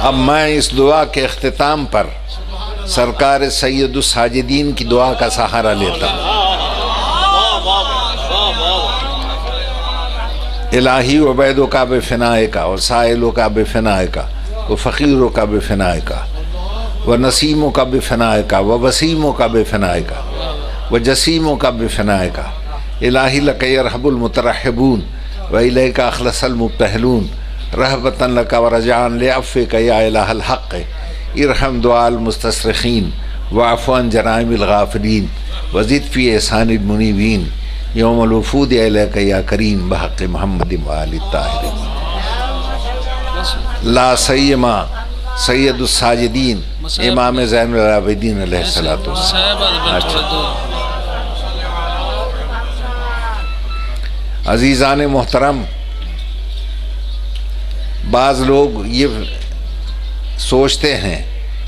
اب میں اس دعا کے اختتام پر سرکار سید الساجدین کی دعا کا سہارا لیتا ہوں۔ الہی عبیدوں کا بے فنائے کا، اور سائلوں کا بے فنائے کا، و فقیروں کا بے فنائے کا، و نسیموں کا بے فنائے کا، و وسیموں کا بے فنائے کا، و جسیموں کا بے فنائے کا۔ الہی لک یرحب المترحبون و الیک اخلص المبتہلون، رحبتا لک و رجعا لعفوک یا الہ الحق، ارحم دعاء المستصرخین واعف عن جرائم الغافلین وزد فی احسان المنیبین، یوم الوفود الیک یا کریم بحق محمد وآل الطاہرین۔ لا سیما سید الساجدین امام زین العابدین علیہ السلام۔ عزیزان محترم، بعض لوگ یہ سوچتے ہیں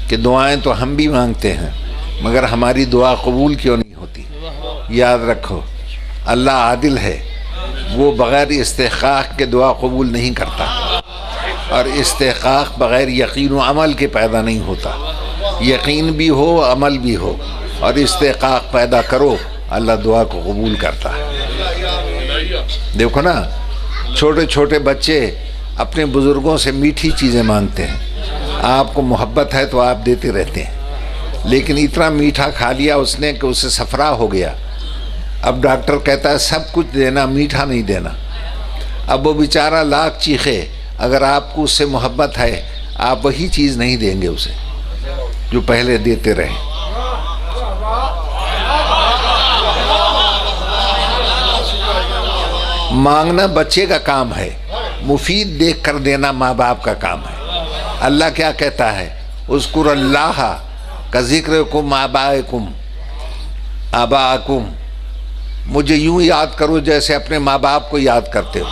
کہ دعائیں تو ہم بھی مانگتے ہیں مگر ہماری دعا قبول کیوں نہیں ہوتی؟ یاد رکھو، اللہ عادل ہے، وہ بغیر استحقاق کے دعا قبول نہیں کرتا، اور استحقاق بغیر یقین و عمل کے پیدا نہیں ہوتا۔ یقین بھی ہو، عمل بھی ہو، اور استحقاق پیدا کرو، اللہ دعا کو قبول کرتا ہے۔ دیکھو نا، چھوٹے چھوٹے بچے اپنے بزرگوں سے میٹھی چیزیں مانگتے ہیں، آپ کو محبت ہے تو آپ دیتے رہتے ہیں، لیکن اتنا میٹھا کھا لیا اس نے کہ اسے صفرا ہو گیا۔ اب ڈاکٹر کہتا ہے سب کچھ دینا، میٹھا نہیں دینا۔ اب وہ بیچارہ لاکھ چیخے، اگر آپ کو اس سے محبت ہے آپ وہی چیز نہیں دیں گے اسے جو پہلے دیتے رہے۔ مانگنا بچے کا کام ہے، مفید دیکھ کر دینا ماں باپ کا کام ہے۔ اللہ کیا کہتا ہے؟ اذکر اللہ کا ذکرکم آباءکم، مجھے یوں یاد کرو جیسے اپنے ماں باپ کو یاد کرتے ہو۔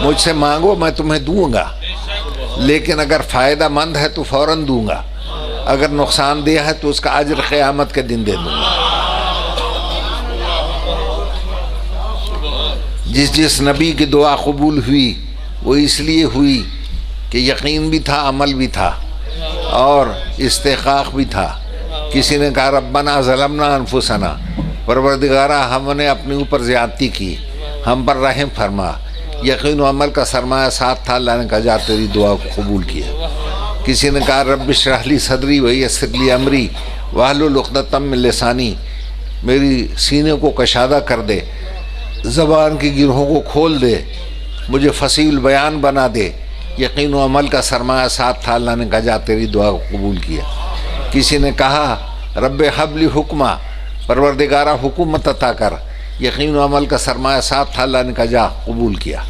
مجھ سے مانگو میں تمہیں دوں گا، لیکن اگر فائدہ مند ہے تو فوراً دوں گا، اگر نقصان دہ ہے تو اس کا اجر قیامت کے دن دے دوں گا۔ جس نبی کی دعا قبول ہوئی وہ اس لیے ہوئی کہ یقین بھی تھا، عمل بھی تھا، اور استحقاق بھی تھا۔ کسی نے کہا ربنا ظلمنا انفسنا، پروردگارہ ہم نے اپنے اوپر زیادتی کی، ہم پر رحم فرما۔ یقین و عمل کا سرمایہ ساتھ تھا، اللہ نے کہا جا تیری دعا کو قبول کیا۔ کسی نے کہا رب اشرح لی صدری ویسر لی امری واحلل عقدۃ من لسانی، میری سینے کو کشادہ کر دے، زبان کی گرہوں کو کھول دے، مجھے فصیح البیان بنا دے۔ یقین و عمل کا سرمایہ ساتھ تھا، اللہ نے کہا جا تیری دعا کو قبول کیا۔ کسی نے کہا رب حب لی حکمہ، پروردگارہ حکومت عطا کر، یقین و عمل کا سرمایہ ساتھ تھا، اللہ نے کہا جا قبول کیا۔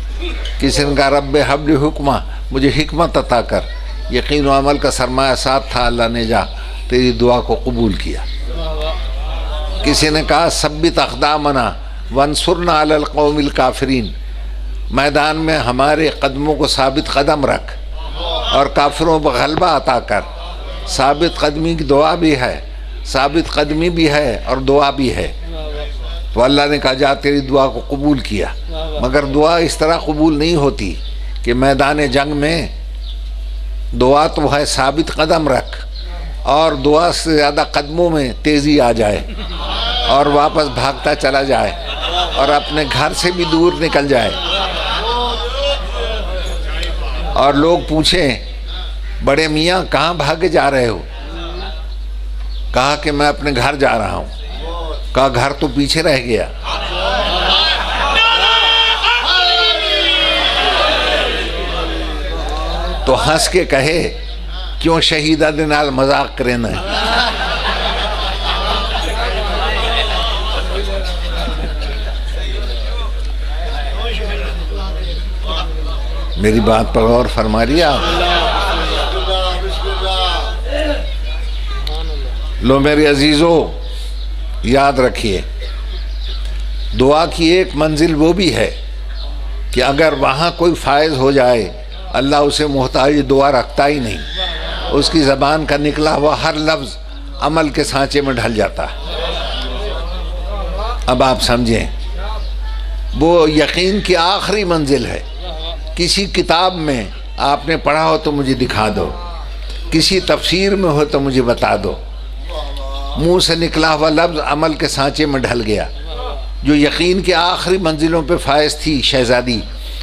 کسی نے کہا رب حب لی حکمہ، مجھے حکمت عطا کر، یقین و عمل کا سرمایہ ساتھ تھا، اللہ نے جا تیری دعا کو قبول کیا۔ کسی نے کہا ثبت اقدامنا وانصرنا علی القوم الکافرین، میدان میں ہمارے قدموں کو ثابت قدم رکھ اور کافروں پر غلبہ عطا کر۔ ثابت قدمی کی دعا بھی ہے، ثابت قدمی بھی ہے اور دعا بھی ہے۔ تو اللہ نے کہا جا تیری دعا کو قبول کیا، مگر دعا اس طرح قبول نہیں ہوتی کہ میدان جنگ میں دعا تو ہے ثابت قدم رکھ، اور دعا سے زیادہ قدموں میں تیزی آ جائے اور واپس بھاگتا چلا جائے اور اپنے گھر سے بھی دور نکل جائے، اور لوگ پوچھیں بڑے میاں کہاں بھاگے جا رہے ہو؟ کہا کہ میں اپنے گھر جا رہا ہوں۔ کہا گھر تو پیچھے رہ گیا۔ تو ہنس کے کہے کیوں شہیدہ دے نال مذاق کرے نا۔ میری بات پر غور فرما لیا آپ؟ لو میرے عزیزو، یاد رکھیے دعا کی ایک منزل وہ بھی ہے کہ اگر وہاں کوئی فائز ہو جائے اللہ اسے محتاج دعا رکھتا ہی نہیں، اس کی زبان کا نکلا ہوا ہر لفظ عمل کے سانچے میں ڈھل جاتا ہے۔ اب آپ سمجھیں، وہ یقین کی آخری منزل ہے۔ کسی کتاب میں آپ نے پڑھا ہو تو مجھے دکھا دو، کسی تفسیر میں ہو تو مجھے بتا دو۔ منہ سے نکلا ہوا لفظ عمل کے سانچے میں ڈھل گیا۔ جو یقین کے آخری منزلوں پہ فائز تھی شہزادی،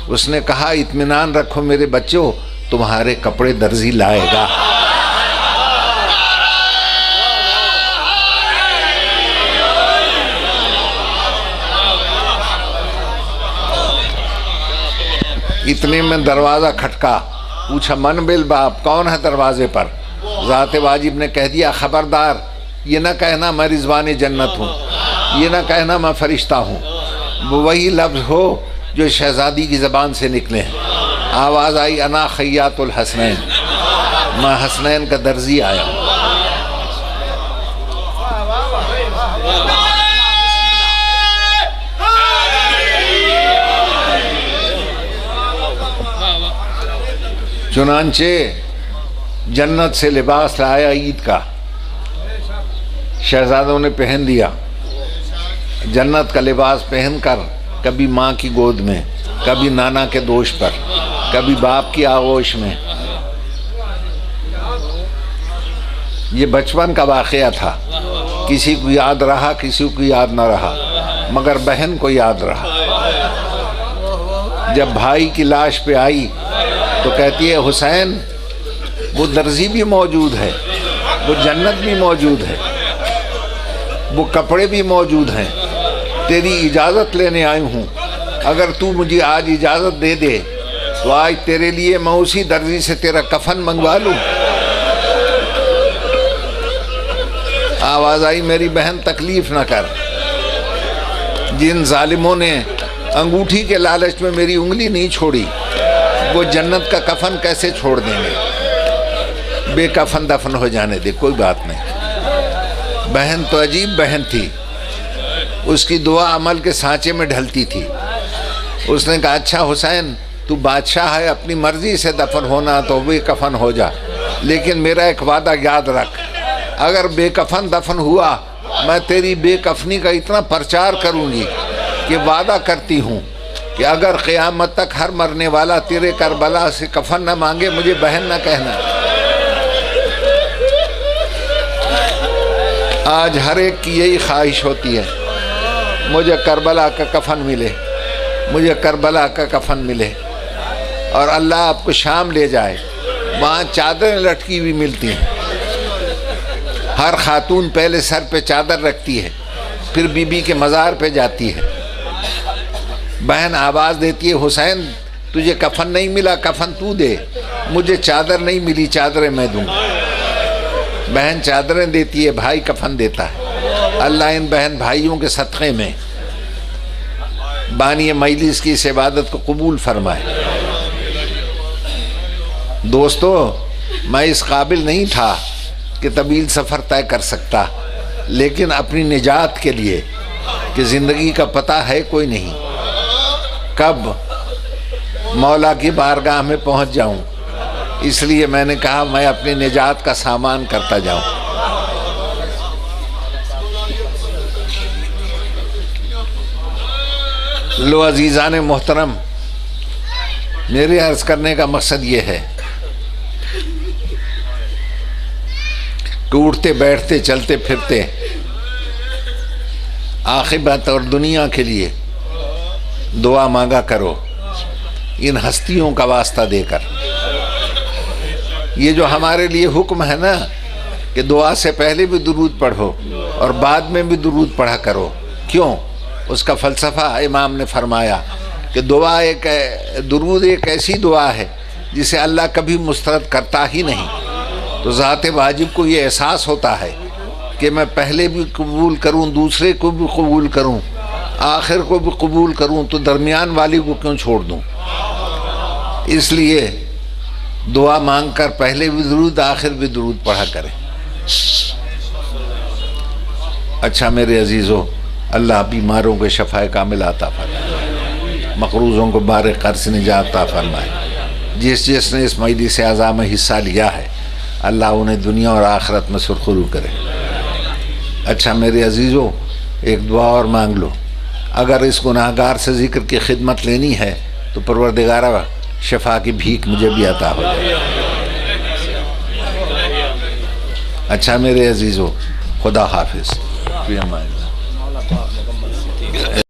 اس نے کہا اطمینان رکھو میرے بچوں، تمہارے کپڑے درزی لائے گا۔ اتنے میں دروازہ کھٹکا، پوچھا من بالباب، کون ہے دروازے پر؟ ذات واجب نے کہہ دیا خبردار، یہ نہ کہنا میں رضوان جنت ہوں، یہ نہ کہنا میں فرشتہ ہوں، وہی لفظ ہو جو شہزادی کی زبان سے نکلے ہیں۔ آواز آئی انا خیاط الحسنین، میں حسنین کا درزی آیا ہوں۔ چنانچہ جنت سے لباس لایا عید کا، شہزادوں نے پہن لیا۔ جنت کا لباس پہن کر کبھی ماں کی گود میں، کبھی نانا کے دوش پر، کبھی باپ کی آغوش میں۔ یہ بچپن کا واقعہ تھا، کسی کو یاد رہا کسی کو یاد نہ رہا، مگر بہن کو یاد رہا۔ جب بھائی کی لاش پہ آئی تو کہتی ہے حسین وہ درزی بھی موجود ہے، وہ جنت بھی موجود ہے، وہ کپڑے بھی موجود ہیں، تیری اجازت لینے آئی ہوں، اگر تو مجھے آج اجازت دے دے تو آج تیرے لیے میں اسی درزی سے تیرا کفن منگوا لوں۔ آواز آئی میری بہن تکلیف نہ کر، جن ظالموں نے انگوٹھی کے لالچ میں میری انگلی نہیں چھوڑی وہ جنت کا کفن کیسے چھوڑ دیں گے؟ بے کفن دفن ہو جانے دے، کوئی بات نہیں۔ بہن تو عجیب بہن تھی، اس کی دعا عمل کے سانچے میں ڈھلتی تھی۔ اس نے کہا اچھا حسین تو بادشاہ ہے، اپنی مرضی سے دفن ہونا تو بے کفن ہو جا، لیکن میرا ایک وعدہ یاد رکھ، اگر بے کفن دفن ہوا میں تیری بے کفنی کا اتنا پرچار کروں گی کہ وعدہ کرتی ہوں کہ اگر قیامت تک ہر مرنے والا تیرے کربلا سے کفن نہ مانگے مجھے بہن نہ کہنا۔ آج ہر ایک کی یہی خواہش ہوتی ہے، مجھے کربلا کا کفن ملے، مجھے کربلا کا کفن ملے، اور اللہ آپ کو شام لے جائے، وہاں چادریں لٹکی ہوئی ملتی ہیں۔ ہر خاتون پہلے سر پہ چادر رکھتی ہے، پھر بی بی کے مزار پہ جاتی ہے۔ بہن آواز دیتی ہے حسین تجھے کفن نہیں ملا، کفن تو دے، مجھے چادر نہیں ملی، چادریں میں دوں۔ بہن چادریں دیتی ہے، بھائی کفن دیتا ہے۔ اللہ ان بہن بھائیوں کے صدقے میں بانی مجلس کی اس عبادت کو قبول فرمائے۔ دوستو میں اس قابل نہیں تھا کہ طویل سفر طے کر سکتا، لیکن اپنی نجات کے لیے کہ زندگی کا پتہ ہے کوئی نہیں کب مولا کی بارگاہ میں پہنچ جاؤں، اس لیے میں نے کہا میں اپنی نجات کا سامان کرتا جاؤں۔ لو عزیزان محترم، میرے عرض کرنے کا مقصد یہ ہے کہ اٹھتے بیٹھتے چلتے پھرتے عاقبت اور دنیا کے لیے دعا مانگا کرو، ان ہستیوں کا واسطہ دے کر۔ یہ جو ہمارے لیے حکم ہے نا کہ دعا سے پہلے بھی درود پڑھو اور بعد میں بھی درود پڑھا کرو، کیوں؟ اس کا فلسفہ امام نے فرمایا کہ درود ایک ایسی دعا ہے جسے اللہ کبھی مسترد کرتا ہی نہیں۔ تو ذات واجب کو یہ احساس ہوتا ہے کہ میں پہلے بھی قبول کروں، دوسرے کو بھی قبول کروں، آخر کو بھی قبول کروں، تو درمیان والی کو کیوں چھوڑ دوں؟ اس لیے دعا مانگ کر پہلے بھی درود آخر بھی درود پڑھا کریں۔ اچھا میرے عزیزو، اللہ بیماروں کو شفائے کامل عطا فرمائے، مقروضوں کو بار قرض سے نجات عطا فرمائے۔ جس نے اس مجلس اعزاء میں حصہ لیا ہے اللہ انہیں دنیا اور آخرت میں سرخرو کرے۔ اچھا میرے عزیزو، ایک دعا اور مانگ لو، اگر اس گناہگار سے ذکر کی خدمت لینی ہے تو پروردگارہ شفا کی بھیک مجھے بھی عطا ہو جائے. اچھا میرے عزیزو، خدا حافظ. فی امان اللہ.